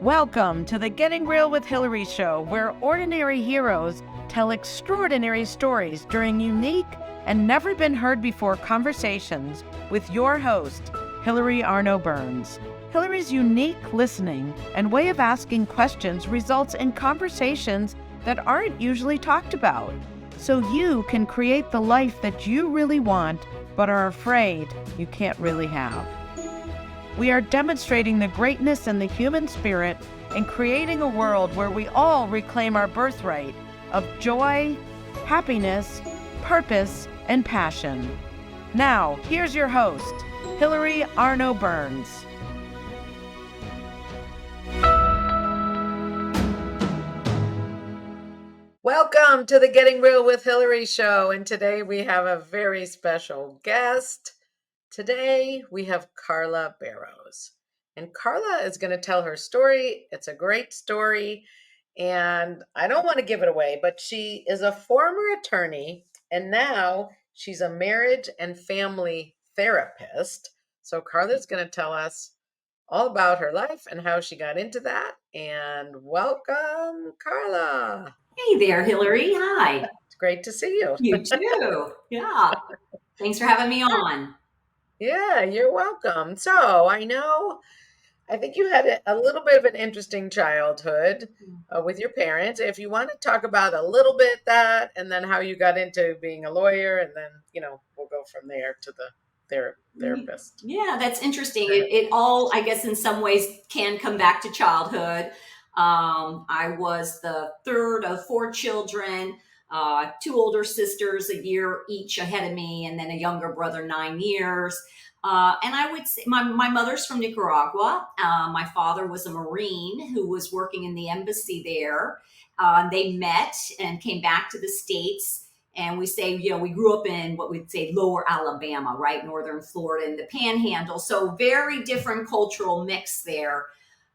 Welcome to the Getting Real with Hilary show, where ordinary heroes tell extraordinary stories during unique and never been heard before conversations with your host, Hilary Arno Burns. Hilary's unique listening and way of asking questions results in conversations that aren't usually talked about, so you can create the life that you really want but are afraid you can't really have. We are demonstrating the greatness in the human spirit and creating a world where we all reclaim our birthright of joy, happiness, purpose, and passion. Now, here's your host, Hilary Arno Burns. Welcome to the Getting Real with Hilary show, and today we have a very special guest. Today we have Carla Barrow, and Carla is going to tell her story. It's a great story, and I don't want to give it away, but she is a former attorney, and now she's a marriage and family therapist. So Carla's going to tell us all about her life and how she got into that. And welcome, Carla. Hey there, Hilary. Hi. It's great to see you. You too. Yeah. Thanks for having me on. Yeah, you're welcome. So I think you had a little bit of an interesting childhood with your parents. If you want to talk about a little bit that, and then how you got into being a lawyer, and then, we'll go from there to the therapist. Yeah, that's interesting. It all, I guess, in some ways can come back to childhood. I was the third of four children, two older sisters, a year each ahead of me, and then a younger brother, 9 years. And I would say my mother's from Nicaragua. My father was a Marine who was working in the embassy there. They met and came back to the States. And we say, we grew up in what we'd say lower Alabama, right? Northern Florida and the Panhandle. So very different cultural mix there.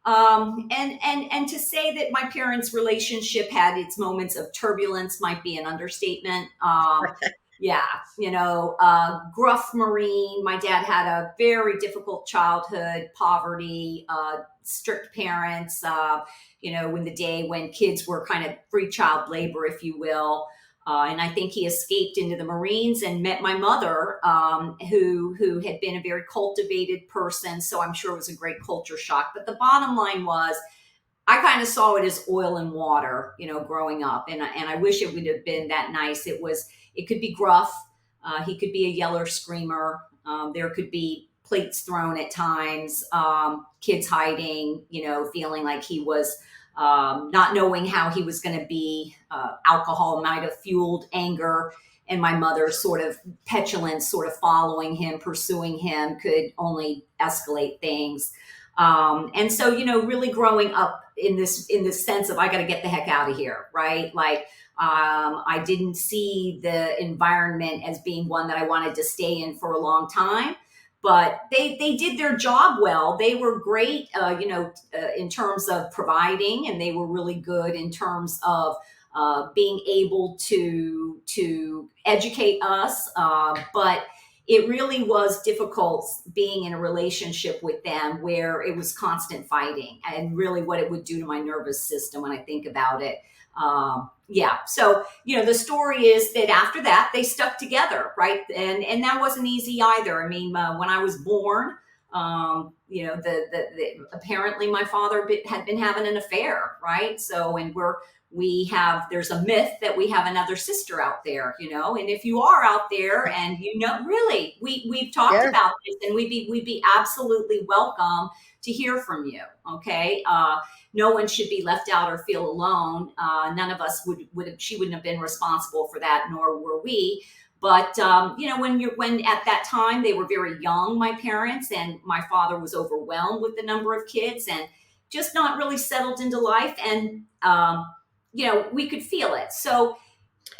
And to say that my parents' relationship had its moments of turbulence might be an understatement. Gruff Marine. My dad had a very difficult childhood, poverty, strict parents, in the day when kids were kind of free child labor, if you will. And I think he escaped into the Marines and met my mother, who had been a very cultivated person. So I'm sure it was a great culture shock. But the bottom line was, I kind of saw it as oil and water, growing up. And I wish it would have been that nice. It could be gruff. He could be a yeller screamer. There could be plates thrown at times, kids hiding, feeling like he was not knowing how he was going to be. Alcohol might have fueled anger, and my mother's sort of petulance, sort of following him, pursuing him, could only escalate things. And so, really growing up in this sense of, I got to get the heck out of here, right? Like, I didn't see the environment as being one that I wanted to stay in for a long time. But they did their job well. They were great, in terms of providing, and they were really good in terms of being able to educate us. But it really was difficult being in a relationship with them where it was constant fighting, and really what it would do to my nervous system when I think about it. So, the story is that after that, they stuck together, right? And that wasn't easy either. I mean, when I was born, apparently my father had been having an affair, right? So, and there's a myth that we have another sister out there, and if you are out there and really, we've talked about this, and we'd be absolutely welcome to hear from you. Okay. No one should be left out or feel alone. None of us she wouldn't have been responsible for that, nor were we. But, when at that time they were very young, my parents, and my father was overwhelmed with the number of kids and just not really settled into life. And, we could feel it. So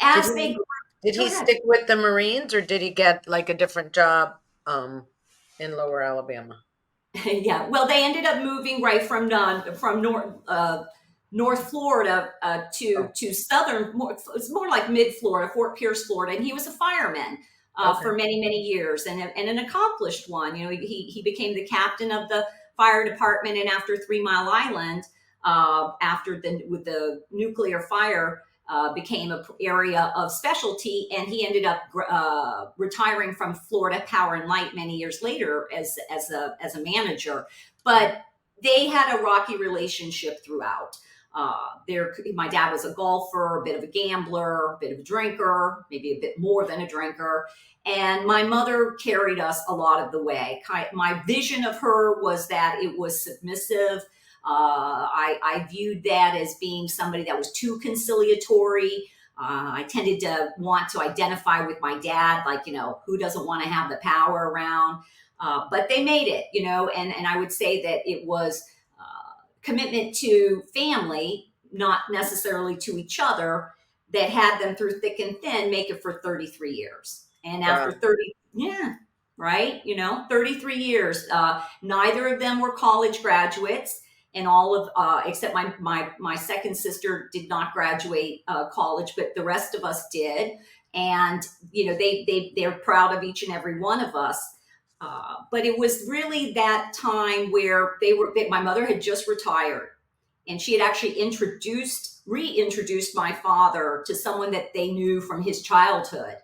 did he stick with the Marines, or did he get like a different job in lower Alabama? Yeah, well, they ended up moving right from North Florida to southern. It's more like mid Florida, Fort Pierce, Florida, and he was a fireman for many, many years, and an accomplished one. He became the captain of the fire department, and after 3 Mile Island, after the nuclear fire became an area of specialty, and he ended up retiring from Florida Power and Light many years later as a manager. But they had a rocky relationship throughout. My dad was a golfer, a bit of a gambler, a bit of a drinker, maybe a bit more than a drinker. And my mother carried us a lot of the way. My vision of her was that it was submissive. I viewed that as being somebody that was too conciliatory. I tended to want to identify with my dad, like, who doesn't want to have the power around? But they made it, and I would say that it was commitment to family, not necessarily to each other, that had them through thick and thin make it for 33 years. And after 30, yeah, right, 33 years, neither of them were college graduates. And all of, except my second sister did not graduate college, but the rest of us did. And, they're proud of each and every one of us. But it was really that time where my mother had just retired, and she had actually reintroduced my father to someone that they knew from his childhood.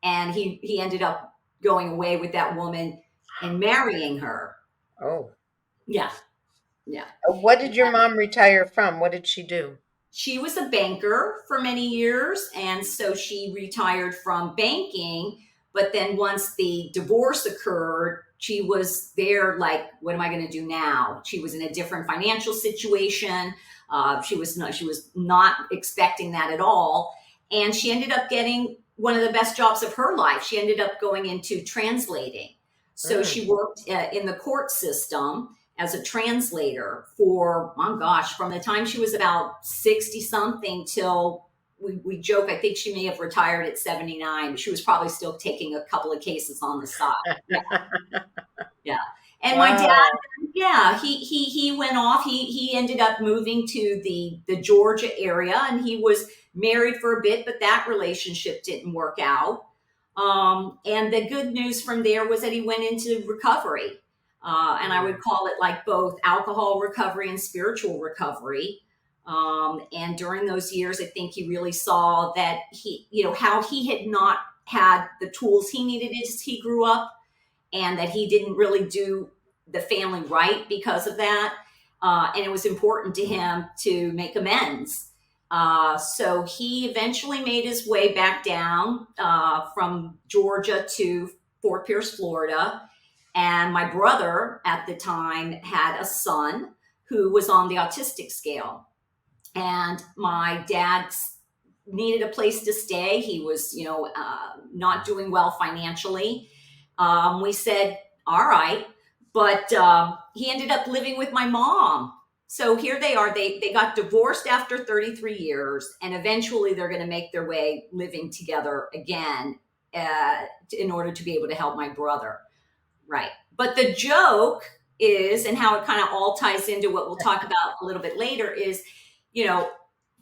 And he ended up going away with that woman and marrying her. Oh. Yeah. Yeah. What did your mom retire from? What did she do? She was a banker for many years, and so she retired from banking. But then once the divorce occurred, she was there like, what am I going to do now? She was in a different financial situation. She was not expecting that at all. And she ended up getting one of the best jobs of her life. She ended up going into translating. So she worked in the court system as a translator for, oh gosh, from the time she was about 60 something till we joke, I think she may have retired at 79. She was probably still taking a couple of cases on the side. Yeah. And my dad, he went off. He ended up moving to the Georgia area, and he was married for a bit, but that relationship didn't work out. And the good news from there was that he went into recovery. And I would call it like both alcohol recovery and spiritual recovery. And during those years, I think he really saw that how he had not had the tools he needed as he grew up, and that he didn't really do the family right because of that. And it was important to him to make amends. So he eventually made his way back down from Georgia to Fort Pierce, Florida. And my brother at the time had a son who was on the autistic scale. And my dad needed a place to stay. He was, not doing well financially. We said, all right. But he ended up living with my mom. So here they are. They got divorced after 33 years. And eventually they're going to make their way living together again in order to be able to help my brother. Right. But the joke is, and how it kind of all ties into what we'll talk about a little bit later, is,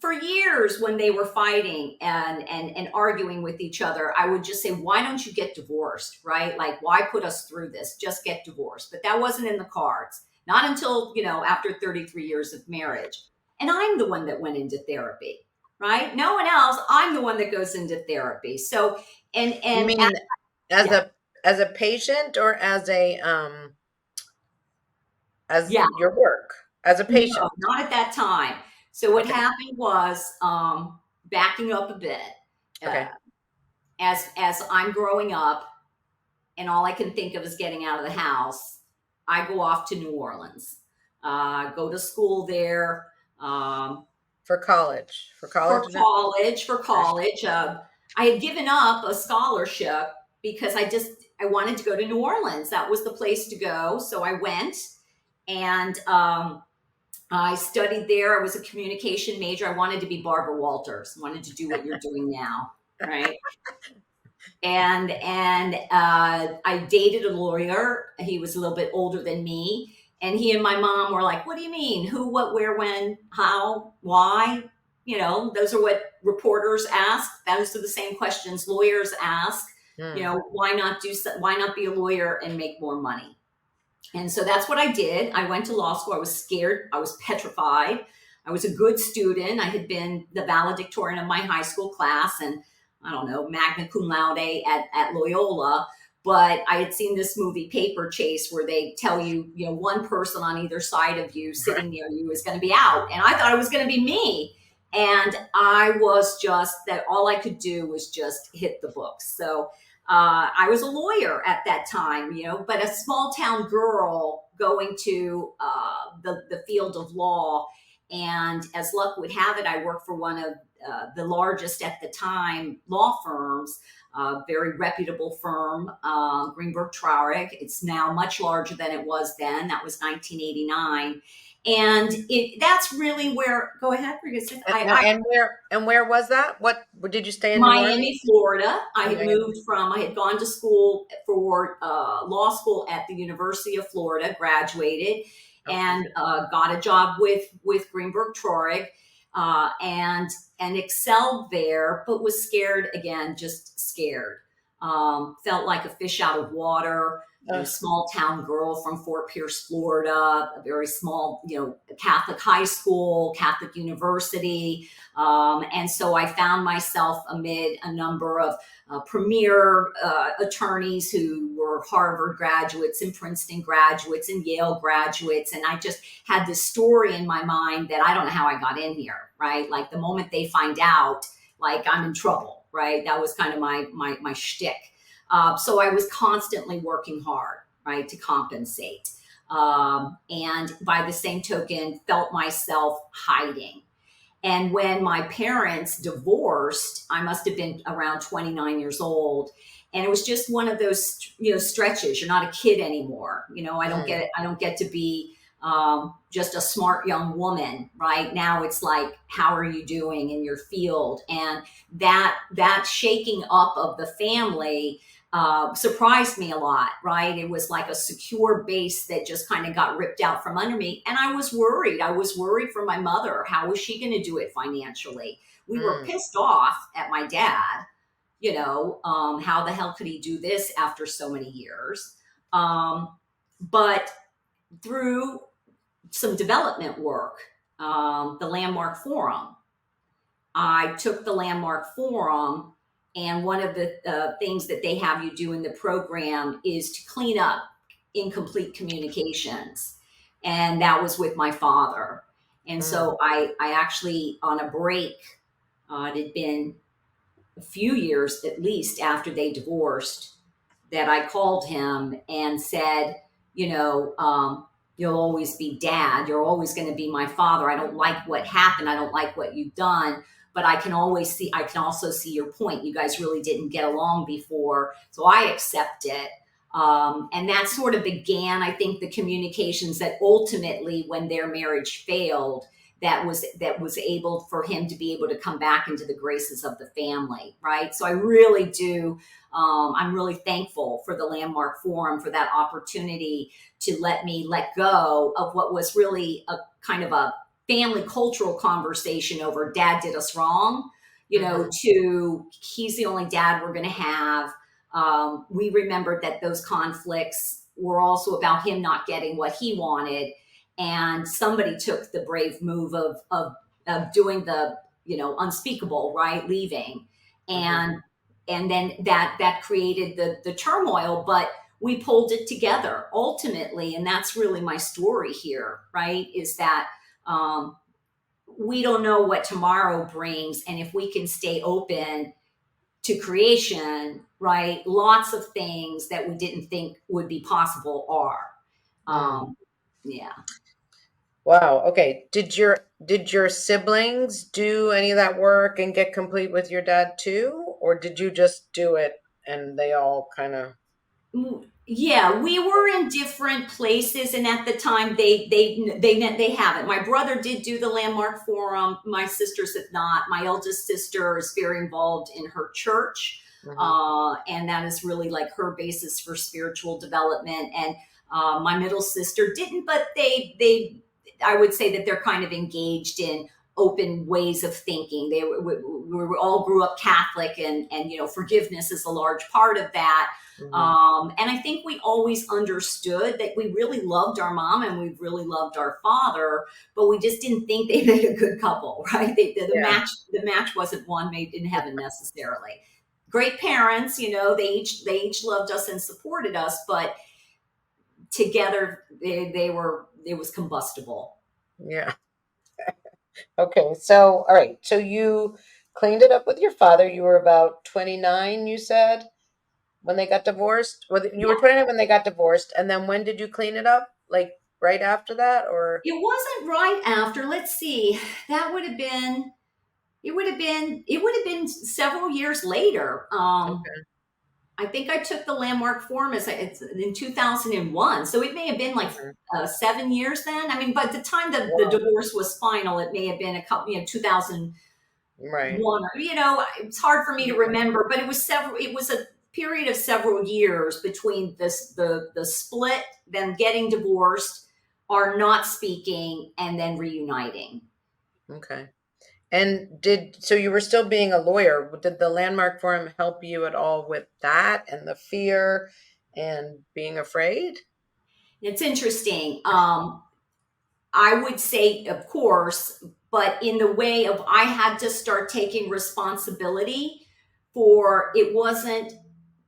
for years when they were fighting and arguing with each other, I would just say, why don't you get divorced, right? Like, why put us through this? Just get divorced. But that wasn't in the cards. Not until, after 33 years of marriage. And I'm the one that went into therapy, right? No one else. I'm the one that goes into therapy. So, and you mean as a patient, or as a your work as a patient? No, not at that time. So what happened was, backing up a bit, as I'm growing up, and all I can think of is getting out of the house, I go off to New Orleans, go to school there. For college. I had given up a scholarship because I wanted to go to New Orleans. That was the place to go. So I went, and I studied there. I was a communication major. I wanted to be Barbara Walters. I wanted to do what you're doing now, right? And I dated a lawyer. He was a little bit older than me. And he and my mom were like, what do you mean? Who, what, where, when, how, why? Those are what reporters ask. Those are the same questions lawyers ask. Why not be a lawyer and make more money? And so that's what I did. I went to law school. I was scared. I was petrified. I was a good student. I had been the valedictorian of my high school class and, I don't know, magna cum laude at Loyola. But I had seen this movie Paper Chase where they tell you, one person on either side of you sitting near you is going to be out. And I thought it was going to be me. And I was just that all I could do was just hit the books. So I was a lawyer at that time, but a small town girl going to the field of law. And as luck would have it, I worked for one of the largest at the time law firms, very reputable firm, Greenberg Traurig. It's now much larger than it was then. That was 1989. And that's really where, go ahead, And where was that? Where did you stay in Miami, Florida. I had gone to school for law school at the University of Florida, graduated, and got a job with Greenberg Traurig, and excelled there, but was scared again, just scared. Felt like a fish out of water. A small town girl from Fort Pierce, Florida, a very small, Catholic high school, Catholic university. And so I found myself amid a number of premier attorneys who were Harvard graduates and Princeton graduates and Yale graduates. And I just had this story in my mind that I don't know how I got in here, right? Like the moment they find out, like I'm in trouble, right? That was kind of my shtick. So I was constantly working hard, right, to compensate. And by the same token, felt myself hiding. And when my parents divorced, I must have been around 29 years old. And it was just one of those, stretches. You're not a kid anymore. I don't get to be just a smart young woman, right? Now it's like, how are you doing in your field? And that shaking up of the family surprised me a lot, right? It was like a secure base that just kind of got ripped out from under me. And I was worried. I was worried for my mother. How was she going to do it financially? We were pissed off at my dad, how the hell could he do this after so many years? But through some development work, the Landmark Forum, I took the Landmark Forum. And one of the things that they have you do in the program is to clean up incomplete communications. And that was with my father. And so I actually, on a break, it had been a few years at least after they divorced, that I called him and said, you'll always be dad. You're always going to be my father. I don't like what happened. I don't like what you've done. But I can also see your point. You guys really didn't get along before. So I accept it. And that sort of began, I think, the communications that ultimately, when their marriage failed, that was able for him to be able to come back into the graces of the family, right? So I really do. I'm really thankful for the Landmark Forum for that opportunity to let me let go of what was really a kind of a family cultural conversation over dad did us wrong, to he's the only dad we're going to have. We remembered that those conflicts were also about him not getting what he wanted. And somebody took the brave move of doing the, unspeakable, right? Leaving. And then that created the turmoil, but we pulled it together ultimately. And that's really my story here, right? Is that, we don't know what tomorrow brings. And if we can stay open to creation, right, lots of things that we didn't think would be possible are. Yeah. Wow. Okay. Did your siblings do any of that work and get complete with your dad too? Or did you just do it and they all kind of... Yeah, we were in different places, and at the time they haven't. My brother did do the Landmark Forum. My sisters have not. My eldest sister is very involved in her church, and that is really like her basis for spiritual development. And my middle sister didn't, but I would say that they're kind of engaged in open ways of thinking. We all grew up Catholic, and forgiveness is a large part of that. Hmm. And I think we always understood that we really loved our mom and we really loved our father, but we just didn't think they made a good couple, right? Yeah. The match wasn't one made in heaven necessarily. Great parents, they each loved us and supported us, but together they were, it was combustible. Yeah. Okay. So, all right. So you cleaned it up with your father. You were about 29, you said, when they got divorced? You were 29 when they got divorced. And then when did you clean it up? Like right after that, or? It wasn't right after. Let's see. That would have been. It would have been several years later. Okay. I think I took the landmark form it's in 2001, so it may have been like Mhm. 7 years then. I mean, by the time the Wow. divorce was final, it may have been a couple, 2001, Right. or it's hard for me to Okay. remember, but it was several. It was a period of several years between the split, them getting divorced, or not speaking, and then reuniting. Okay. And so you were still being a lawyer. Did the landmark forum help you at all with that and the fear and being afraid? It's interesting. I would say, of course, but in the way of I had to start taking responsibility for it wasn't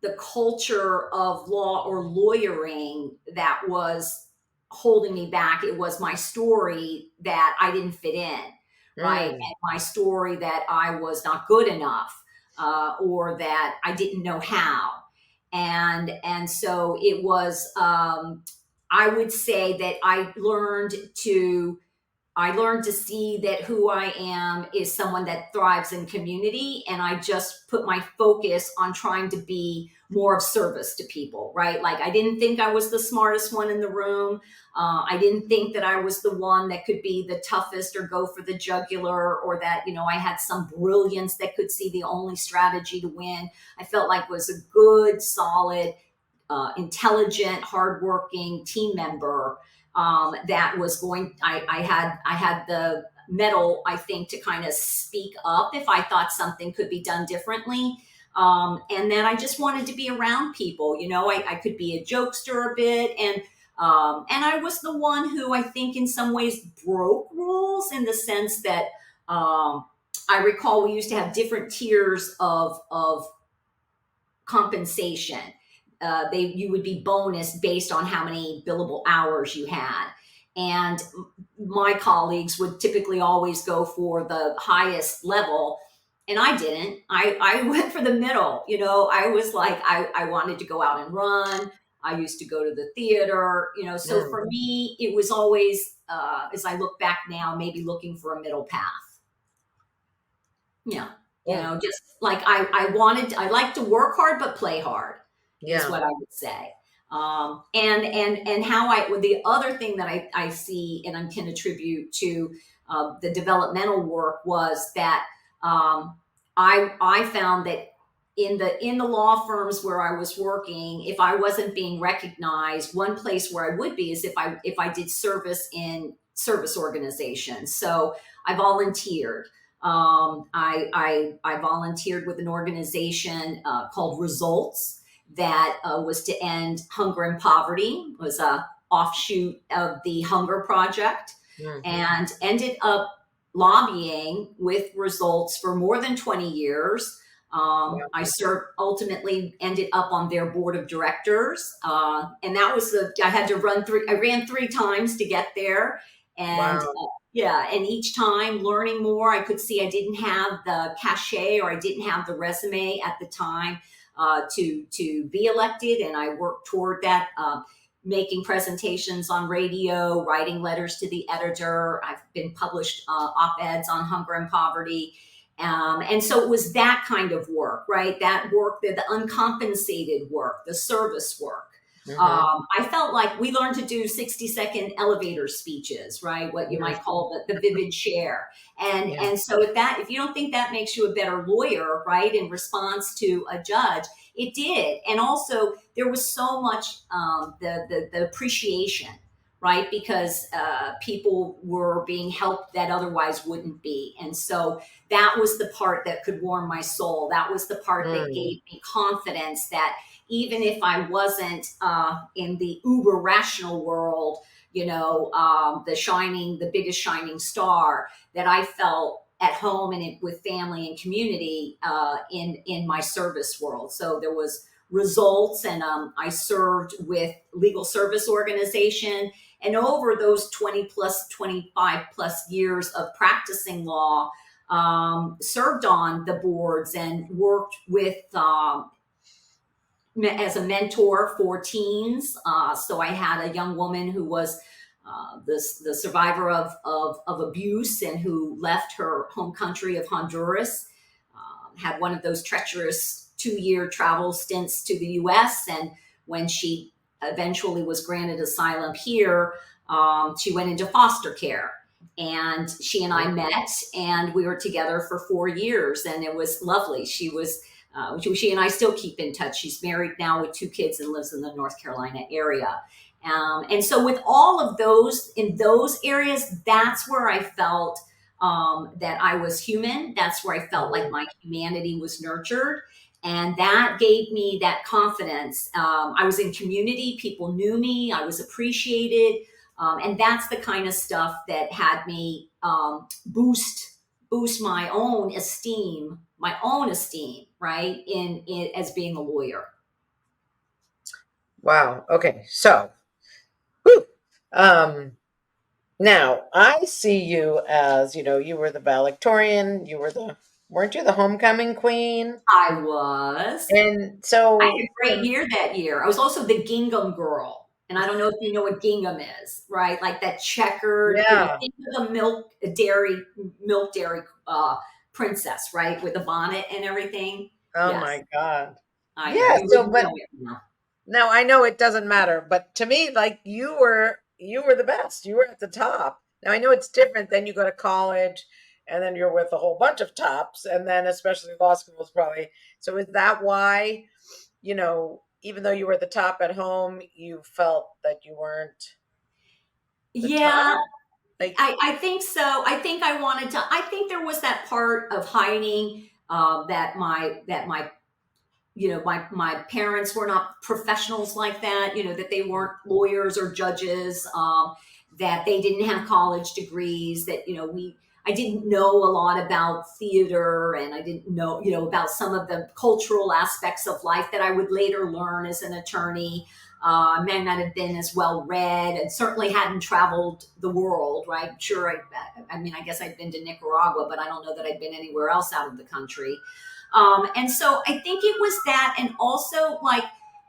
the culture of law or lawyering that was holding me back. It was my story that I didn't fit in, right? Mm, And my story that I was not good enough, or that I didn't know how. And so it was, I would say that I learned to see that who I am is someone that thrives in community. And I just put my focus on trying to be more of service to people, right? Like, I didn't think I was the smartest one in the room. I didn't think that I was the one that could be the toughest or go for the jugular, or that, I had some brilliance that could see the only strategy to win. I felt like was a good, solid, intelligent, hardworking team member, that was going. I had the mettle, I think, to kind of speak up if I thought something could be done differently. And then I just wanted to be around people. I could be a jokester a bit, and I was the one who I think in some ways broke rules, in the sense that, I recall we used to have different tiers of compensation. You would be bonus based on how many billable hours you had, and my colleagues would typically always go for the highest level, and I didn't. I went for the middle. I was like, I wanted to go out and run. I used to go to the theater. So mm. for me, it was always, as I look back now, maybe looking for a middle path. Yeah. Yeah. Just like I like to work hard, but play hard is Yeah. what I would say. And how the other thing that I see and I can attribute to, the developmental work, was that, I found that in the law firms where I was working, if I wasn't being recognized, one place where I would be is if I did service in service organizations. So I volunteered. I volunteered with an organization, called Results, that, was to end hunger and poverty. It was a offshoot of the Hunger Project, Hmm. and ended up lobbying with Results for more than 20 years. Yeah. I ultimately ended up on their board of directors, and that was I had to run three. I ran 3 times to get there, and, Wow. yeah, and each time learning more. I could see I didn't have the cachet, or I didn't have the resume at the time, to be elected, and I worked toward that. Making presentations on radio, writing letters to the editor. I've been published, op-eds on hunger and poverty. And so it was that kind of work, right? That work, the uncompensated work, the service work. Hmm. I felt like we learned to do 60-second elevator speeches, right? What you might Hmm. call the vivid share. And Yeah. and so if you don't think that makes you a better lawyer, right, in response to a judge, it did. And also there was so much, the appreciation, right? Because, people were being helped that otherwise wouldn't be. And so that was the part that could warm my soul. That was the part that Mm. gave me confidence that even if I wasn't in the uber rational world, the biggest shining star, that I felt at home and with family and community in my service world. So there was results, and I served with legal service organization. And over those 25 plus years of practicing law, served on the boards and worked with as a mentor for teens. So I had a young woman who was the survivor of abuse and who left her home country of Honduras, had one of those treacherous 2-year travel stints to the US. And when she eventually was granted asylum here, she went into foster care. And she and I met, and we were together for 4 years, and it was lovely. She and I still keep in touch. She's married now with 2 kids and lives in the North Carolina area. And so with all of those, in those areas, that's where I felt that I was human. That's where I felt like my humanity was nurtured. And that gave me that confidence. I was in community. People knew me. I was appreciated. And that's the kind of stuff that had me boost my own esteem, right, in as being a lawyer. Wow. Okay. So, whew. Now I see you as, you were the valedictorian. Weren't you the homecoming queen? I was. And so I had a great year that year. I was also the gingham girl. And I don't know if you know what gingham is, right? Like that checkered, think of the milk dairy princess, right? With the bonnet and everything. Oh my God. Yeah. So, but now I know it doesn't matter, but to me, like you were the best. You were at the top. Now I know it's different. Then you go to college, and then you're with a whole bunch of tops, and then especially law school is probably. So is that why, even though you were the top at home, you felt that you weren't the top? Like, I think so. I think there was that part of hiding that my my parents were not professionals like that, that they weren't lawyers or judges, that they didn't have college degrees, that, I didn't know a lot about theater, and I didn't know, about some of the cultural aspects of life that I would later learn as an attorney. I may not have been as well read, and certainly hadn't traveled the world, right? Sure, I guess I'd been to Nicaragua, but I don't know that I'd been anywhere else out of the country. And so I think it was that, and also like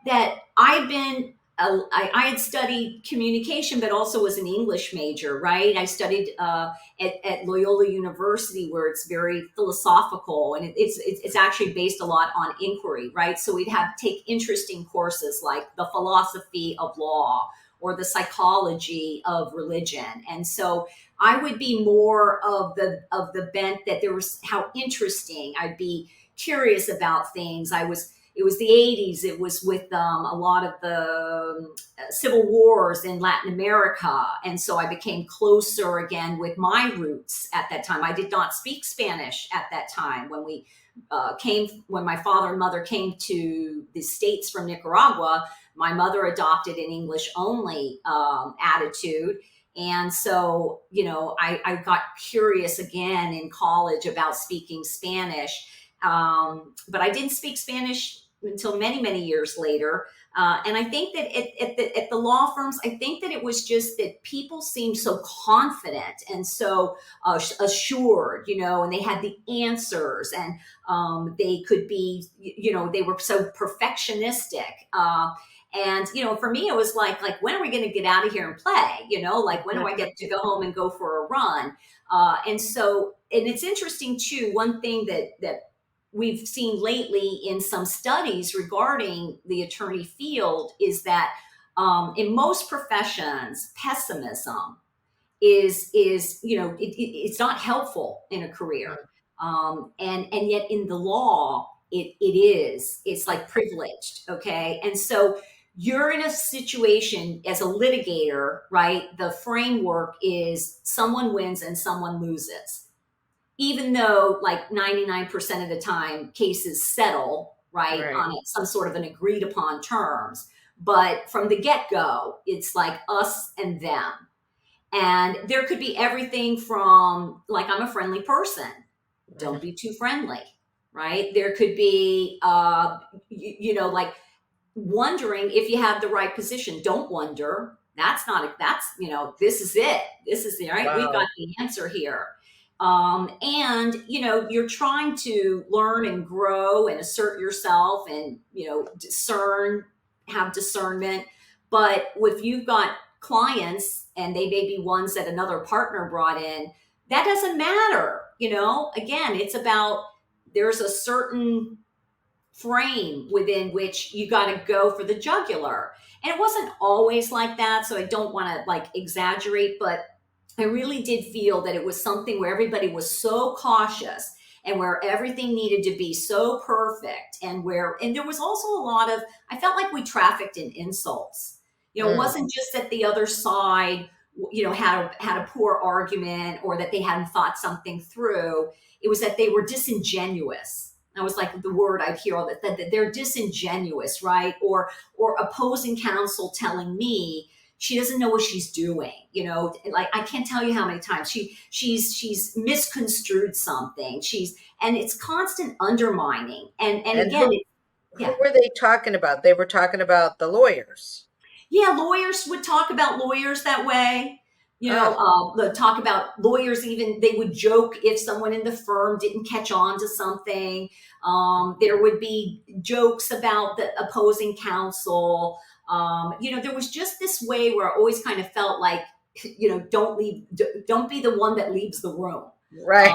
that I had studied communication, but also was an English major, right? I studied at Loyola University, where it's very philosophical, and it's actually based a lot on inquiry, right? So we'd take interesting courses like the philosophy of law or the psychology of religion, and so I would be more of the bent that there was how interesting. I'd be curious about things. It was the 80s. It was with a lot of the civil wars in Latin America. And so I became closer again with my roots at that time. I did not speak Spanish at that time. When my father and mother came to the States from Nicaragua, my mother adopted an English only attitude. And so, I got curious again in college about speaking Spanish. But I didn't speak Spanish until many, many years later. And I think that at the law firms, I think that it was just that people seemed so confident and so assured, and they had the answers, and they could be, they were so perfectionistic. And, for me, it was like, when are we going to get out of here and play? Like, when do I get to go home and go for a run? And it's interesting too, one thing that we've seen lately in some studies regarding the attorney field is that in most professions, pessimism is it's not helpful in a career, and yet in the law it is. It's like privileged, okay? And so you're in a situation as a litigator, right? The framework is someone wins and someone loses. Even though like 99% of the time cases settle, right? Right. On some sort of an agreed upon terms. But from the get go, it's like us and them. And there could be everything from, like, I'm a friendly person, don't be too friendly, right? There could be, like, wondering if you have the right position. Don't wonder. That's not, that's, this is it. This is the, right. We've got Wow. the answer here. And, you're trying to learn and grow and assert yourself and, have discernment. But if you've got clients and they may be ones that another partner brought in, that doesn't matter. Again, it's about, there's a certain frame within which you got to go for the jugular. And it wasn't always like that, so I don't want to like exaggerate, but I really did feel that it was something where everybody was so cautious and where everything needed to be so perfect, and there was also a lot of, I felt like we trafficked in insults. It wasn't just that the other side had a poor argument or that they hadn't thought something through. It was that they were disingenuous. That was like the word I'd hear all that they're disingenuous, right? Or opposing counsel telling me she doesn't know what she's doing. Like, I can't tell you how many times she's misconstrued something. And it's constant undermining. And again, who were they talking about? They were talking about the lawyers. Yeah, lawyers would talk about lawyers that way. They'll talk about lawyers, even they would joke if someone in the firm didn't catch on to something. There would be jokes about the opposing counsel. There was just this way where I always kind of felt like, don't be the one that leaves the room. Right.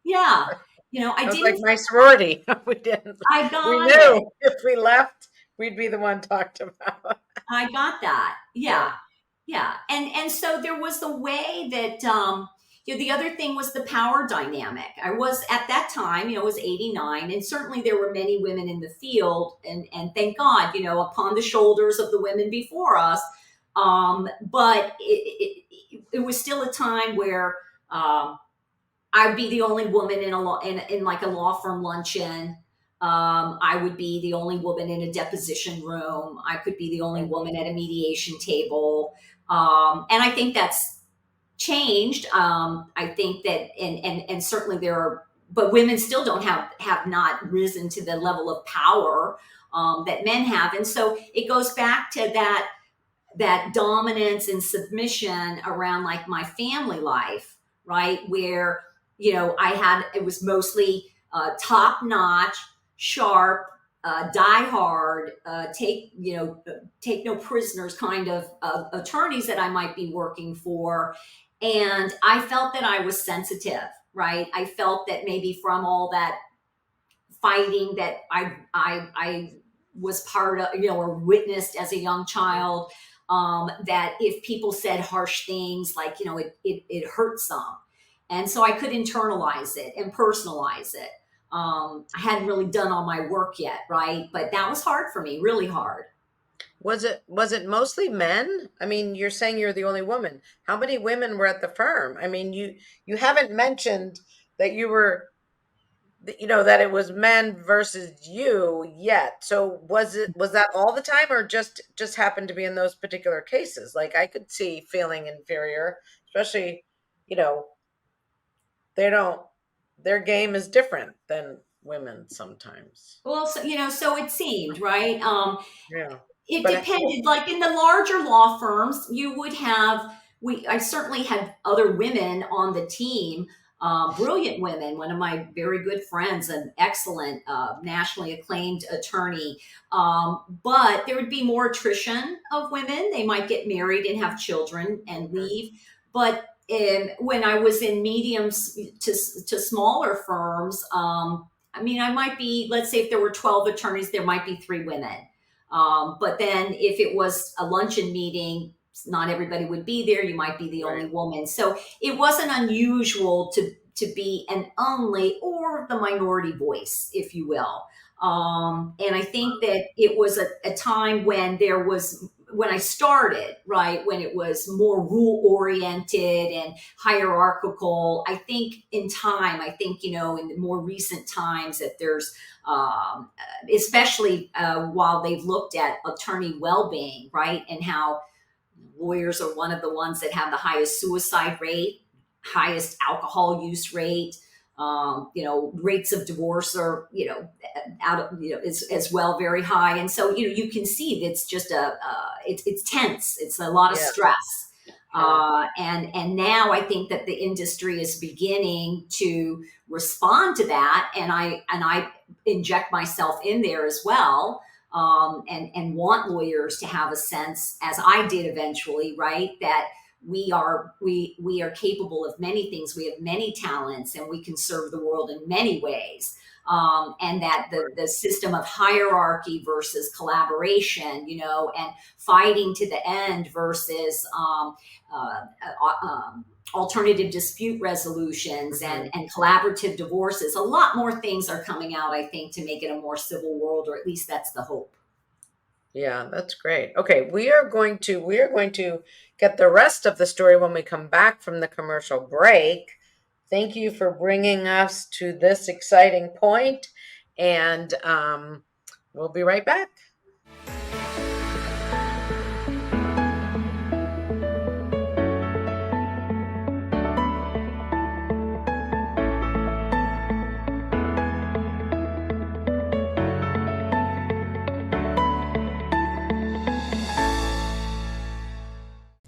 Yeah. I It was didn't. like my sorority. We We knew if we left, we'd be the one talked about. I got that. Yeah. Yeah. And so there was the way that, the other thing was the power dynamic. I was at that time, it was 89, and certainly there were many women in the field, and thank God, upon the shoulders of the women before us. But it was still a time where, I'd be the only woman in like a law firm luncheon. I would be the only woman in a deposition room. I could be the only woman at a mediation table. And I think that's changed. I think that, and certainly there are, but women still don't have not risen to the level of power that men have. And so it goes back to that dominance and submission around like my family life, right? Where, it was mostly top notch, sharp, die hard, take no prisoners kind of attorneys that I might be working for. And I felt that I was sensitive, right? I felt that maybe from all that fighting that I was part of, or witnessed as a young child, that if people said harsh things, like, it hurt some. And so I could internalize it and personalize it. I hadn't really done all my work yet, right? But that was hard for me, really hard. Was it mostly men? I mean, you're saying you're the only woman. How many women were at the firm? I mean, you haven't mentioned that you were, that it was men versus you yet. So was that all the time, or just happened to be in those particular cases? Like, I could see feeling inferior, especially, their game is different than women sometimes. Well, so it seemed, right? Yeah. It But depended. Like in the larger law firms, you would have. I certainly had other women on the team, brilliant women. One of my very good friends, an excellent, nationally acclaimed attorney. But there would be more attrition of women. They might get married and have children and leave. But when I was in mediums to smaller firms, I might be. Let's say if there were 12 attorneys, there might be 3 women. But then if it was a luncheon meeting, not everybody would be there. You might be the only woman. So it wasn't unusual to be an only or the minority voice, if you will. And I think that it was a time when there was when I started, right, when it was more rule oriented and hierarchical. I think in time, I think, you know, in the more recent times that there's, especially while they've looked at attorney well-being, right, and how lawyers are one of the ones that have the highest suicide rate, highest alcohol use rate. You know, rates of divorce are, you know, out of, you know, as well very high. And so, you know, you can see that it's just it's tense. It's a lot of stress. And now I think that the industry is beginning to respond to that, and I inject myself in there as well, and want lawyers to have a sense, as I did eventually, right, that we are capable of many things. We have many talents, and we can serve the world in many ways. And that the system of hierarchy versus collaboration, you know, and fighting to the end versus uh, alternative dispute resolutions and collaborative divorces. A lot more things are coming out, I think, to make it a more civil world, or at least that's the hope. Yeah, that's great. Okay, we are going to get the rest of the story when we come back from the commercial break. Thank you for bringing us to this exciting point, and we'll be right back.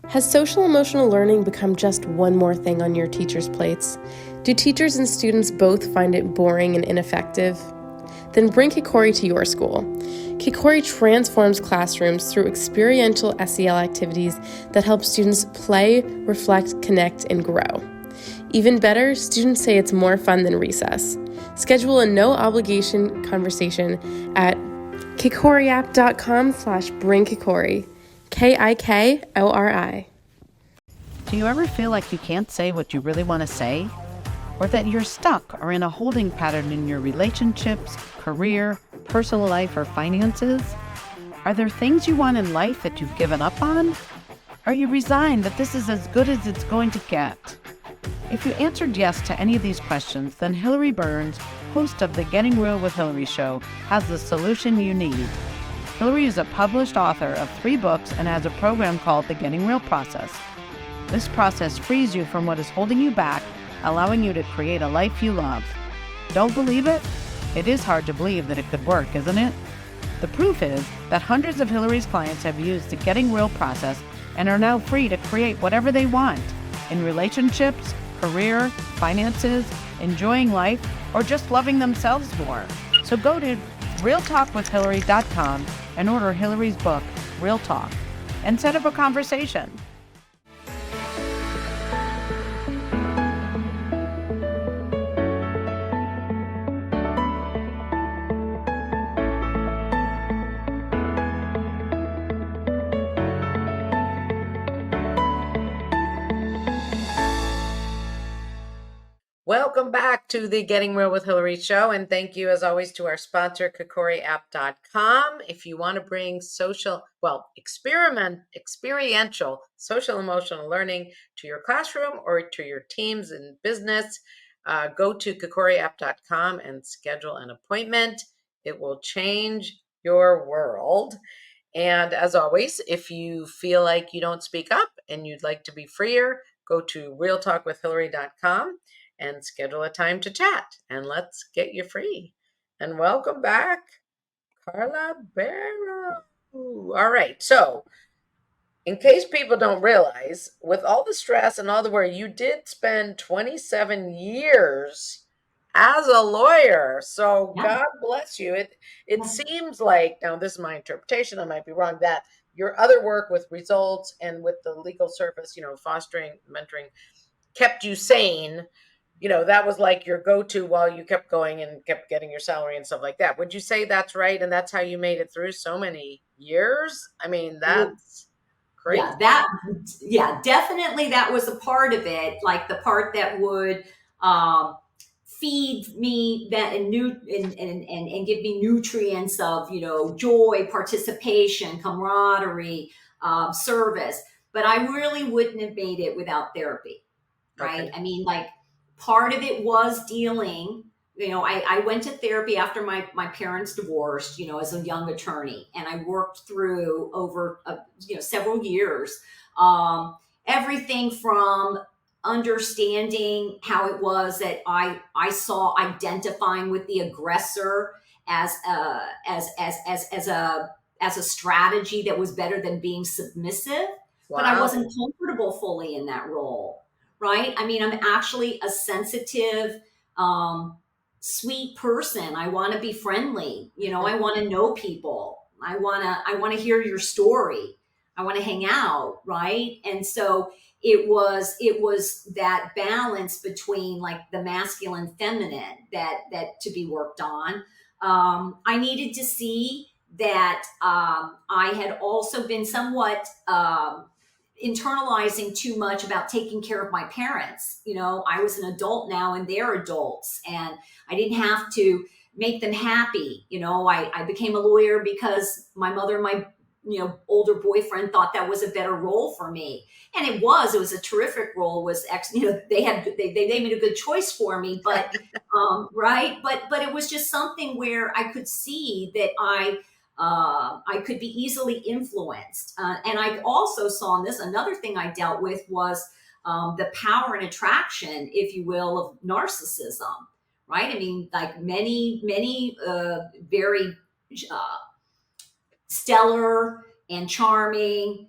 Has social emotional learning become just one more thing on your teachers' plates? Do teachers and students both find it boring and ineffective? Then bring Kikori to your school. Kikori transforms classrooms through experiential SEL activities that help students play, reflect, connect, and grow. Even better, students say it's more fun than recess. Schedule a no-obligation conversation at kikoriapp.com/bringkikori. Kikori. Do you ever feel like you can't say what you really want to say? Or that you're stuck or in a holding pattern in your relationships, career, personal life, or finances? Are there things you want in life that you've given up on? Are you resigned that this is as good as it's going to get? If you answered yes to any of these questions, then Hilary Burns, host of the Getting Real with Hilary show, has the solution you need. Hilary is a published author of 3 books and has a program called the Getting Real process. This process frees you from what is holding you back, allowing you to create a life you love. Don't believe it? It is hard to believe that it could work, isn't it? The proof is that hundreds of Hilary's clients have used the Getting Real process and are now free to create whatever they want in relationships, career, finances, enjoying life, or just loving themselves more. So go to realtalkwithhilary.com and order Hilary's book, Real Talk, and set up a conversation. Welcome back to the Getting Real with Hilary show, and thank you as always to our sponsor, kikoriapp.com. If you want to bring experiential social emotional learning to your classroom or to your teams in business, go to kikoriapp.com and schedule an appointment. It will change your world. And as always, if you feel like you don't speak up and you'd like to be freer, go to realtalkwithhilary.com and schedule a time to chat, and let's get you free. And welcome back, Carla Barrow. All right, so in case people don't realize, with all the stress and all the worry, you did spend 27 years as a lawyer. So God bless you. It seems like, now this is my interpretation, I might be wrong, that your other work with results and with the legal service, fostering, mentoring, kept you sane. That was like your go-to while you kept going and kept getting your salary and stuff like that. Would you say that's right? And that's how you made it through so many years? I mean, that's crazy. Definitely that was a part of it. Like the part that would feed me that and give me nutrients of, joy, participation, camaraderie, service, but I really wouldn't have made it without therapy, right? Okay. I mean, like, part of it was dealing, I went to therapy after my parents divorced, as a young attorney, and I worked through over, several years, everything from understanding how it was that I saw identifying with the aggressor as a strategy that was better than being submissive, but I Wow. wasn't comfortable fully in that role, right? I mean, I'm actually a sensitive, sweet person. I want to be friendly. I want to know people. I want to hear your story. I want to hang out, right? And so it was that balance between, like, the masculine feminine that to be worked on. I needed to see that I had also been somewhat internalizing too much about taking care of my parents. I was an adult now and they're adults, and I didn't have to make them happy. I became a lawyer because my mother and my older boyfriend thought that was a better role for me, and it was a terrific role. It was they made a good choice for me, but right, but it was just something where I could see that I could be easily influenced. And I also saw in this, another thing I dealt with was the power and attraction, if you will, of narcissism, right? I mean, like, many very uh, stellar and charming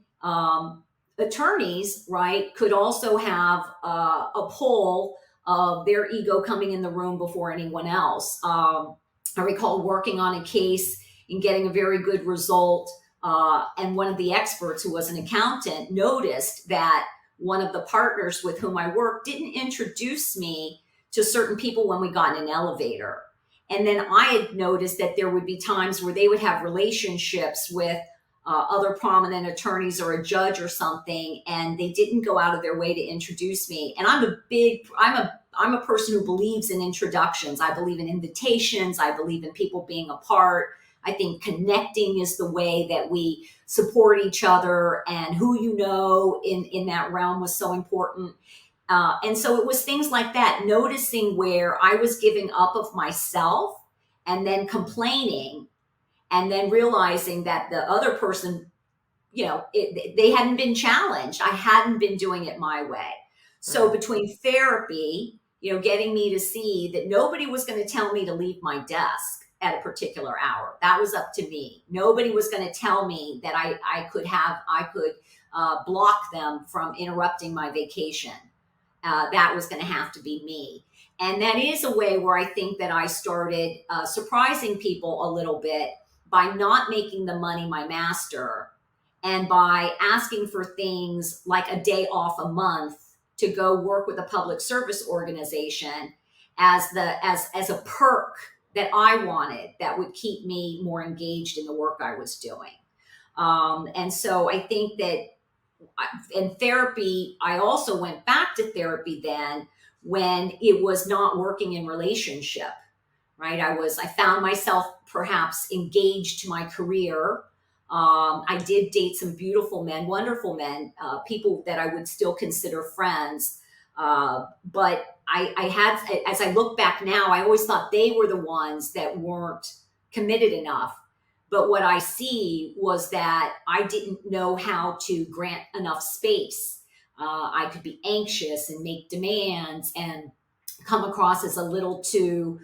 attorneys, right, could also have a pull of their ego coming in the room before anyone else. I recall working on a case and getting a very good result. And one of the experts, who was an accountant, noticed that one of the partners with whom I worked didn't introduce me to certain people when we got in an elevator. And then I had noticed that there would be times where they would have relationships with other prominent attorneys or a judge or something, and they didn't go out of their way to introduce me. And I'm a person who believes in introductions. I believe in invitations. I believe in people being a part. I think connecting is the way that we support each other, and who in that realm was so important. And so it was things like that, noticing where I was giving up of myself and then complaining, and then realizing that the other person, they hadn't been challenged. I hadn't been doing it my way. So between therapy, getting me to see that nobody was going to tell me to leave my desk at a particular hour. That was up to me. Nobody was going to tell me that I could block them from interrupting my vacation. That was going to have to be me. And that is a way where I think that I started surprising people a little bit by not making the money my master, and by asking for things like a day off a month to go work with a public service organization as a perk that I wanted, that would keep me more engaged in the work I was doing. And so I think that in therapy, I also went back to therapy then when it was not working in relationship, right? I found myself perhaps engaged to my career. I did date some beautiful men, wonderful men, people that I would still consider friends. But I had, as I look back now, I always thought they were the ones that weren't committed enough. But what I see was that I didn't know how to grant enough space. I could be anxious and make demands and come across as a little too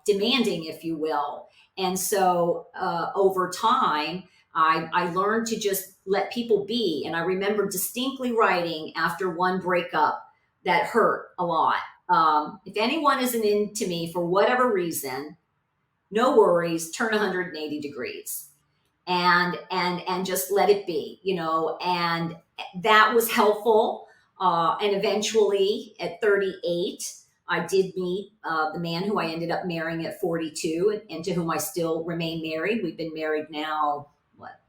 demanding, if you will. And so over time, I learned to just let people be. And I remember distinctly writing after one breakup that hurt a lot. If anyone isn't into me for whatever reason, no worries, turn 180 degrees and just let it be, and that was helpful. And eventually at 38, I did meet the man who I ended up marrying at 42, and to whom I still remain married. We've been married now,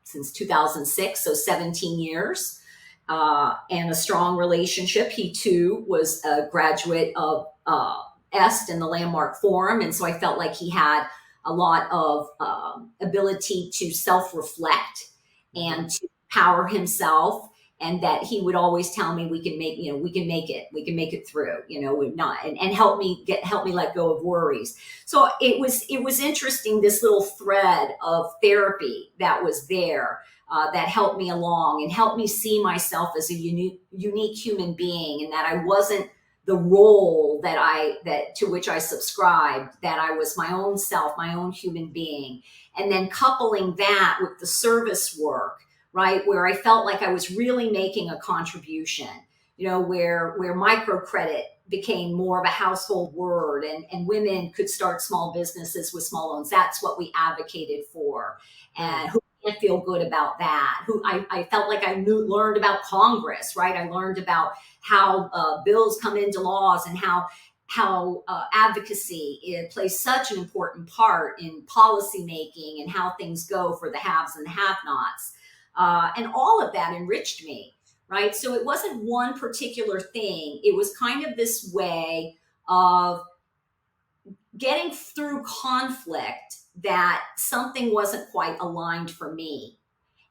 since 2006, so 17 years, and a strong relationship. He too was a graduate of EST and the Landmark Forum, and so I felt like he had a lot of ability to self-reflect and to power himself, and that he would always tell me we can make it through, and help me let go of worries. So it was interesting, this little thread of therapy that was there, that helped me along and helped me see myself as a unique human being, and that I wasn't the role that to which I subscribed, that I was my own self, my own human being. And then coupling that with the service work, right, where I felt like I was really making a contribution, where microcredit became more of a household word, and women could start small businesses with small loans. That's what we advocated for. And who can't feel good about that? I felt like I learned about Congress, right? I learned about how bills come into laws, and how advocacy, it plays such an important part in policy making, and how things go for the haves and the have-nots. And all of that enriched me, right? So it wasn't one particular thing. It was kind of this way of getting through conflict, that something wasn't quite aligned for me.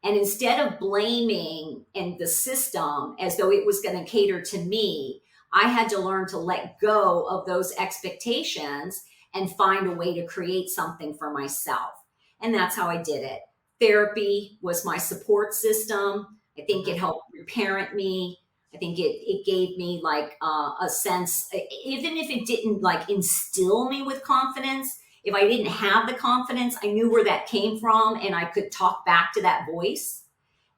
And instead of blaming the system as though it was going to cater to me, I had to learn to let go of those expectations and find a way to create something for myself. And that's how I did it. Therapy was my support system. I think it helped reparent me. I think it gave me like a sense, even if it didn't like instill me with confidence, if I didn't have the confidence, I knew where that came from, and I could talk back to that voice.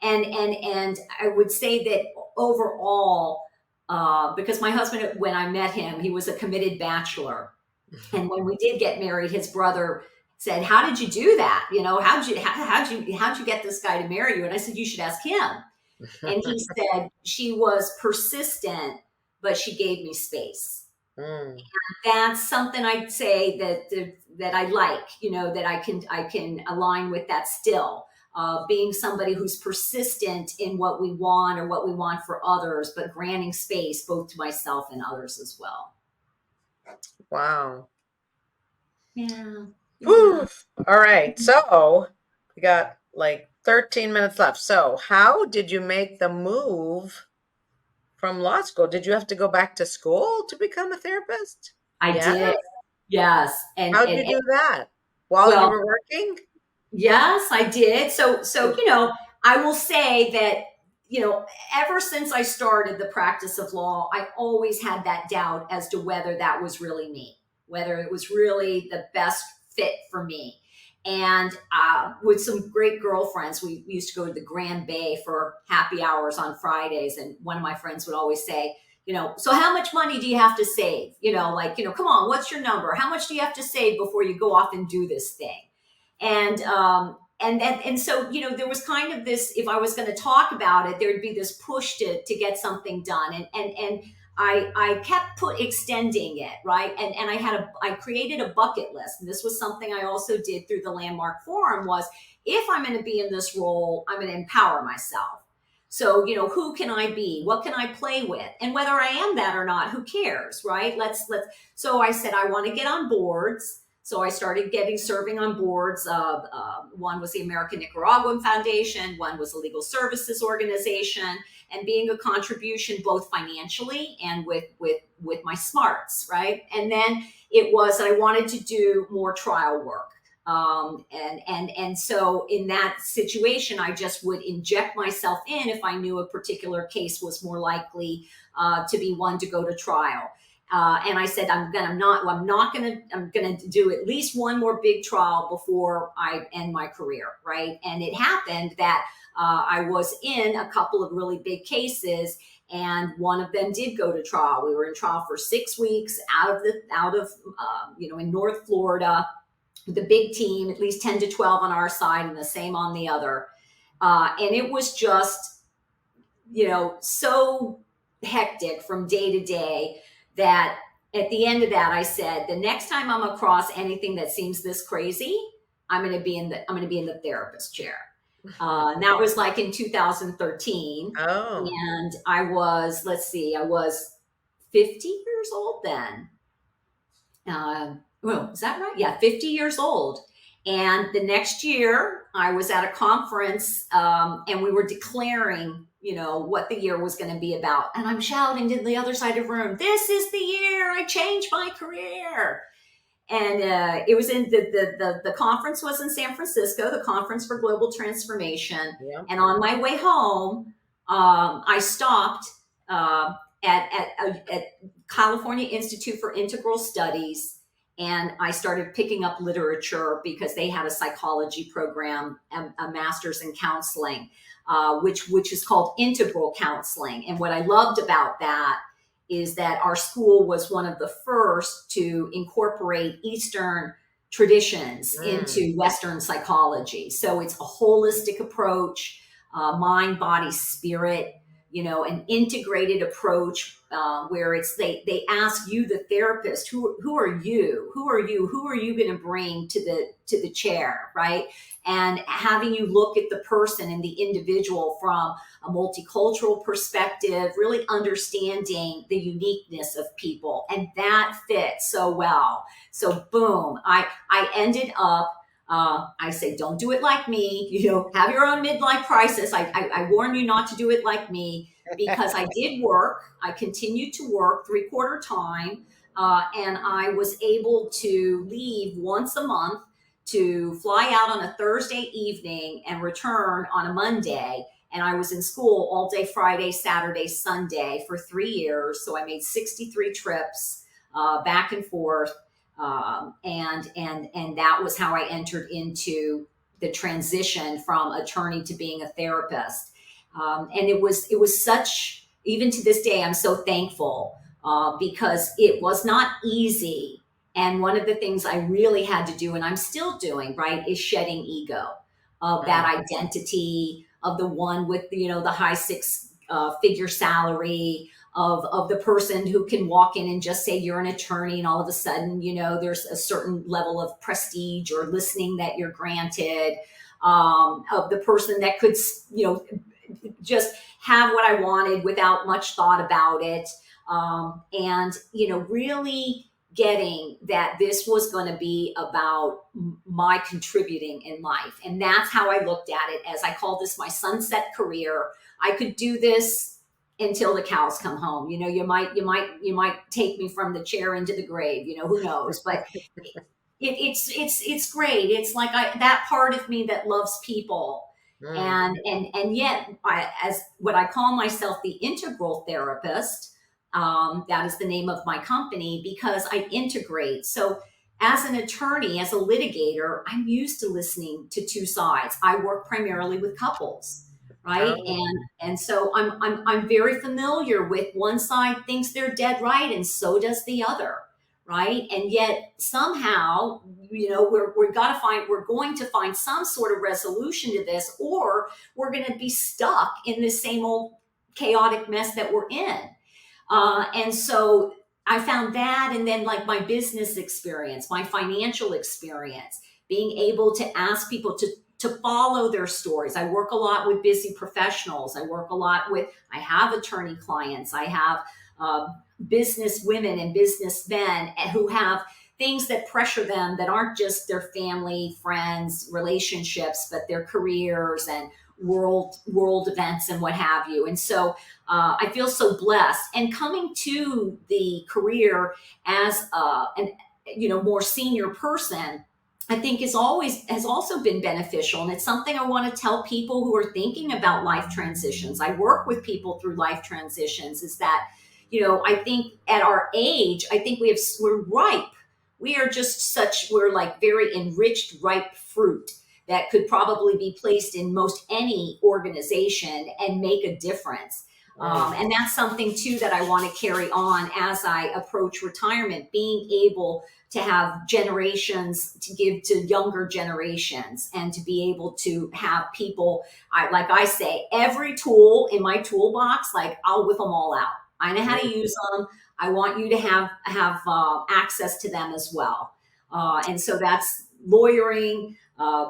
And I would say that overall, because my husband, when I met him, he was a committed bachelor. And when we did get married, his brother said, "How did you do that? How'd you get this guy to marry you?" And I said, "You should ask him." And he said, "She was persistent, but she gave me space." And that's something I'd say that I like, that I can align with that still. Being somebody who's persistent in what we want, or what we want for others, but granting space both to myself and others as well. Wow. Yeah. Whew. All right. So we got like 13 minutes left. So how did you make the move from law school? Did you have to go back to school to become a therapist? I did. Yes. How'd you do that? While you were working? Yes, I did. So, I will say that, ever since I started the practice of law, I always had that doubt as to whether that was really me, whether it was really the best fit for me. And with some great girlfriends, we used to go to the Grand Bay for happy hours on Fridays. And one of my friends would always say, "So how much money do you have to save? Come on, what's your number? How much do you have to save before you go off and do this thing?" And so, there was kind of this, if I was going to talk about it, there'd be this push to get something done. And I kept extending it, right? And I created a bucket list. And this was something I also did through the Landmark Forum, was if I'm going to be in this role, I'm going to empower myself. So, who can I be? What can I play with? And whether I am that or not, who cares, right? So I said, I want to get on boards. So I started serving on boards. One was the American Nicaraguan Foundation. One was a legal services organization, and being a contribution both financially and with my smarts, right? And then it was, I wanted to do more trial work. And so in that situation, I just would inject myself in if I knew a particular case was more likely to be one to go to trial. And I said, I'm going to do at least one more big trial before I end my career. Right. And it happened that, I was in a couple of really big cases, and one of them did go to trial. We were in trial for 6 weeks in North Florida with a big team, at least 10 to 12 on our side and the same on the other. And it was just, so hectic from day to day, that at the end of that, I said, the next time I'm across anything that seems this crazy, I'm going to be in the therapist chair. And that was like in 2013. Oh. And I was 50 years old then. Well, is that right? Yeah, 50 years old. And the next year, I was at a conference, and we were declaring, what the year was going to be about. And I'm shouting to the other side of the room, "This is the year I changed my career." And it was in the conference was in San Francisco, the Conference for Global Transformation. Yeah. And on my way home, I stopped at California Institute for Integral Studies, and I started picking up literature because they had a psychology program, a master's in counseling, which is called integral counseling. And what I loved about that is that our school was one of the first to incorporate Eastern traditions into Western psychology. So it's a holistic approach, mind, body, spirit, an integrated approach, where it's they ask you, the therapist, who are you? Who are you going to bring to the chair, right? And having you look at the person and the individual from a multicultural perspective, really understanding the uniqueness of people. And that fits so well. So boom, I ended up, I say, don't do it like me, have your own midlife crisis. I warn you not to do it like me, because I did work. I continued to work 3/4 time. And I was able to leave once a month to fly out on a Thursday evening and return on a Monday. And I was in school all day Friday, Saturday, Sunday for 3 years. So I made 63 trips back and forth. And that was how I entered into the transition from attorney to being a therapist. And it was such, even to this day, I'm so thankful because it was not easy. And one of the things I really had to do, and I'm still doing, right, is shedding ego of that identity of the one with the high six-figure salary, of the person who can walk in and just say you're an attorney, and all of a sudden, there's a certain level of prestige or listening that you're granted, of the person that could, just have what I wanted without much thought about it. And, really getting that this was going to be about my contributing in life. And that's how I looked at it, as I call this my sunset career. I could do this until the cows come home. You might take me from the chair into the grave, who knows, but it's great. It's like that part of me that loves people. And yet, as what I call myself, the integral therapist, that is the name of my company, because I integrate. So as an attorney, as a litigator, I'm used to listening to two sides. I work primarily with couples, right? And so I'm very familiar with one side thinks they're dead right, and so does the other, right? And yet somehow, we're going to find some sort of resolution to this, or we're going to be stuck in the same old chaotic mess that we're in. And so I found that, and then like my business experience, my financial experience, being able to ask people to follow their stories. I work a lot with busy professionals. I have attorney clients. I have business women and businessmen who have things that pressure them that aren't just their family, friends, relationships, but their careers and world events and what have you. And so I feel so blessed. And coming to the career as an more senior person, I think has also been beneficial. And it's something I want to tell people who are thinking about life transitions. I work with people through life transitions, is that, I think at our age, I think we're ripe. We're like very enriched, ripe fruit that could probably be placed in most any organization and make a difference. And that's something too that I want to carry on as I approach retirement, being able to have generations to give to younger generations, and to be able to have people, like I say, every tool in my toolbox, like I'll whip them all out. I know how to use them. I want you to have access to them as well. And so that's lawyering,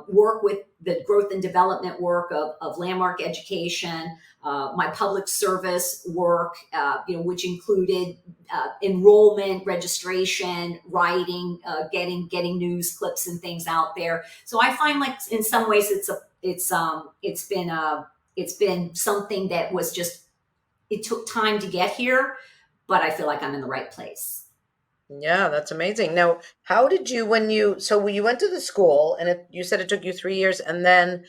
work with the growth and development work of landmark education, my public service work, which included enrollment, registration, writing, getting news clips and things out there. So I find like in some ways it's been something that was just, it took time to get here, but I feel like I'm in the right place. Yeah, that's amazing. Now, how did you, when you went to the school and you said it took you 3 years, and then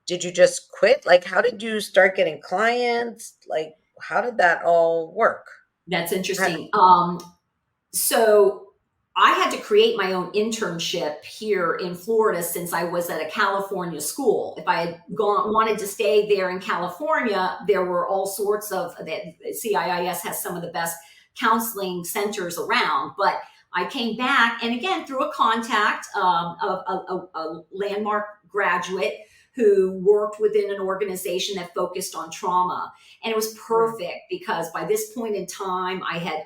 did you just quit? Like, how did you start getting clients? Like, how did that all work? That's interesting. So I had to create my own internship here in Florida since I was at a California school. If I had wanted to stay there in California, there were all sorts of, CIIS has some of the best counseling centers around, but I came back, and again, through a contact, a landmark graduate who worked within an organization that focused on trauma. And it was perfect because by this point in time, I had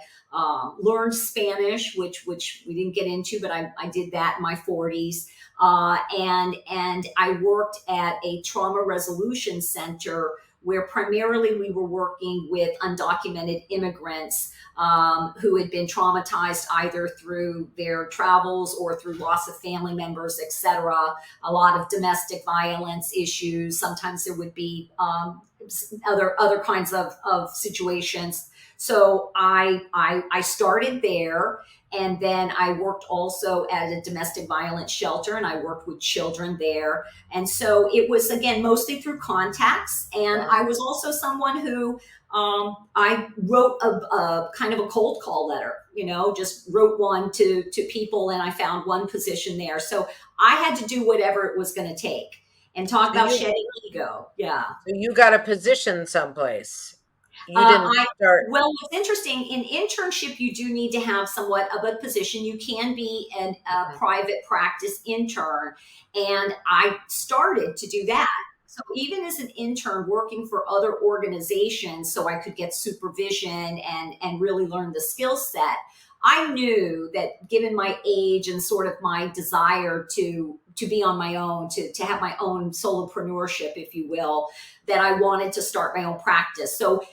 learned Spanish, which we didn't get into, but I did that in my 40s. And I worked at a trauma resolution center where primarily we were working with undocumented immigrants who had been traumatized either through their travels or through loss of family members, etc. A lot of domestic violence issues. Sometimes there would be other kinds of situations. So I started there, and then I worked also at a domestic violence shelter, and I worked with children there. And so it was, again, mostly through contacts. And I was also someone who I wrote a kind of a cold call letter, just wrote one to people, and I found one position there. So I had to do whatever it was going to take. And talk about shedding ego. Yeah. So you got a position someplace. You didn't start. Well, what's interesting, in internship, you do need to have somewhat of a position. You can be a private practice intern. And I started to do that. So even as an intern working for other organizations, so I could get supervision and really learn the skill set, I knew that given my age and sort of my desire to be on my own, to have my own solopreneurship, if you will, that I wanted to start my own practice. So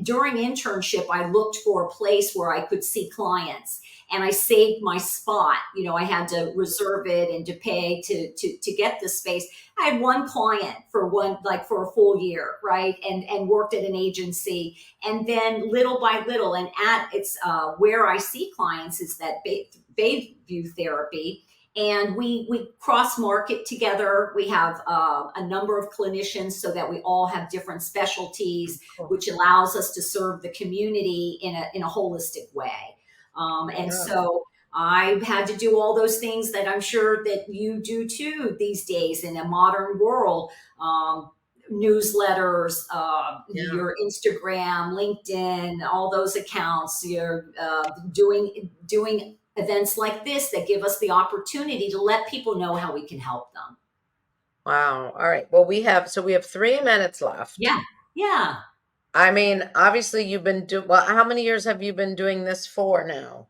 during internship, I looked for a place where I could see clients, and I saved my spot. I had to reserve it and to pay to get the space. I had one client for a full year, right? And worked at an agency. And then little by little, and it's where I see clients is that Bayview therapy. And we cross market together. We have a number of clinicians so that we all have different specialties, which allows us to serve the community in a holistic way. So I've had to do all those things that I'm sure that you do too these days in a modern world. Newsletters, your Instagram, LinkedIn, all those accounts. You're doing events like this that give us the opportunity to let people know how we can help them. Wow. All right. Well, we have 3 minutes left. Yeah. I mean, obviously you've been how many years have you been doing this for now?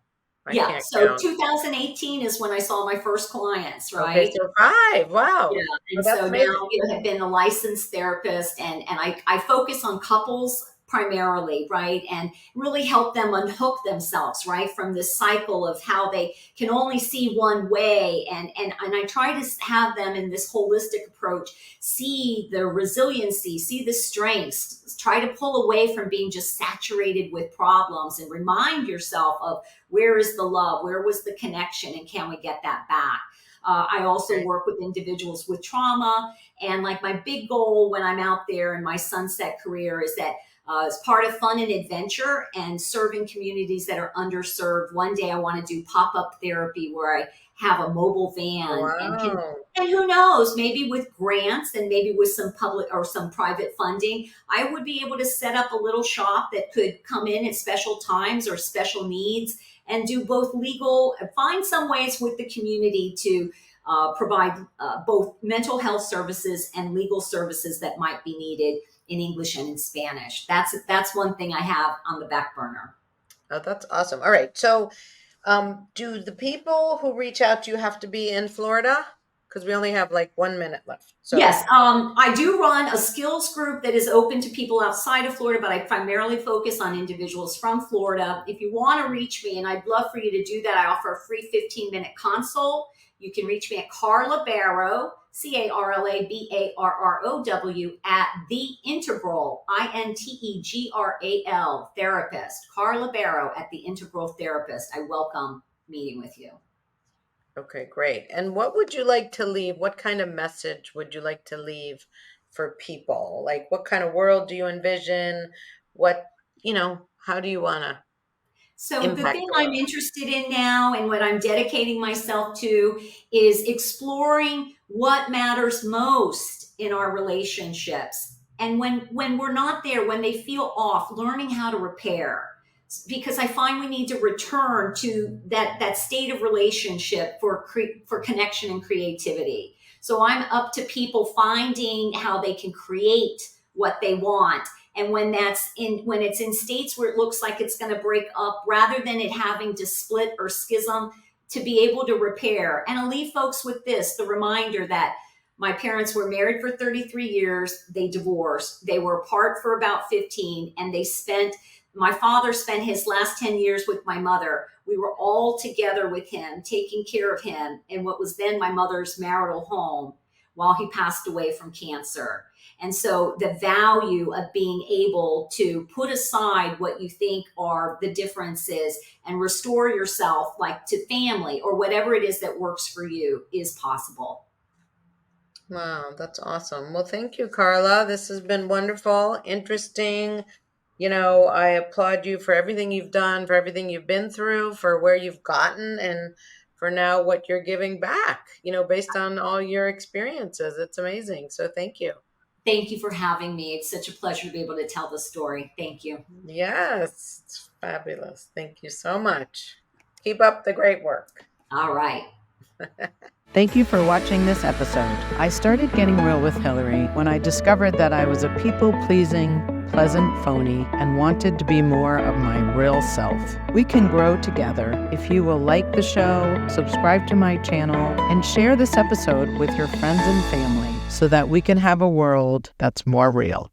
So count. 2018 is when I saw my first clients, right? Okay, so 5. Wow. Yeah. And so amazing. Now have been a licensed therapist, and I focus on couples primarily, right? And really help them unhook themselves, right? From this cycle of how they can only see one way. And I try to have them in this holistic approach, see the resiliency, see the strengths, try to pull away from being just saturated with problems and remind yourself of where is the love, where was the connection, and can we get that back? I also work with individuals with trauma. And like my big goal when I'm out there in my sunset career is that as part of fun and adventure and serving communities that are underserved, one day I want to do pop-up therapy where I have a mobile van. Wow. And who knows, maybe with grants and maybe with some public or some private funding, I would be able to set up a little shop that could come in at special times or special needs and do both find some ways with the community to provide both mental health services and legal services that might be needed in English and in Spanish. That's one thing I have on the back burner. Oh, that's awesome. All right. So do the people who reach out to you have to be in Florida? Because we only have like 1 minute left. So Yes, I do run a skills group that is open to people outside of Florida, but I primarily focus on individuals from Florida. If you want to reach me, and I'd love for you to do that, I offer a free 15-minute consult. You can reach me at Carla Barrow, CarlaBarrow, at The Integral, Integral Therapist. Carla Barrow at The Integral Therapist. I welcome meeting with you. okay, great. And what would you like to leave? What kind of message would you like to leave for people? Like, what kind of world do you envision? What, how do you want to So the impact thing the I'm world? interested in now and what I'm dedicating myself to is exploring what matters most in our relationships. And when we're not there, when they feel off, learning how to repair. Because I find we need to return to that state of relationship for connection and creativity. So I'm up to people finding how they can create what they want. And when it's in states where it looks like it's going to break up, rather than it having to split or schism, to be able to repair. And I'll leave folks with this, the reminder that my parents were married for 33 years. They divorced. They were apart for about 15, and my father spent his last 10 years with my mother. We were all together with him, taking care of him in what was then my mother's marital home while he passed away from cancer. And so the value of being able to put aside what you think are the differences and restore yourself, like to family or whatever it is that works for you, is possible. Wow, that's awesome. Well, thank you, Carla. This has been wonderful, interesting. I applaud you for everything you've done, for everything you've been through, for where you've gotten, and for now what you're giving back, based on all your experiences. It's amazing. So thank you. Thank you for having me. It's such a pleasure to be able to tell the story. Thank you. Yes, it's fabulous. Thank you so much. Keep up the great work. All right. Thank you for watching this episode. I started getting real with Hilary when I discovered that I was a people-pleasing, pleasant phony and wanted to be more of my real self. We can grow together if you will like the show, subscribe to my channel, and share this episode with your friends and family so that we can have a world that's more real.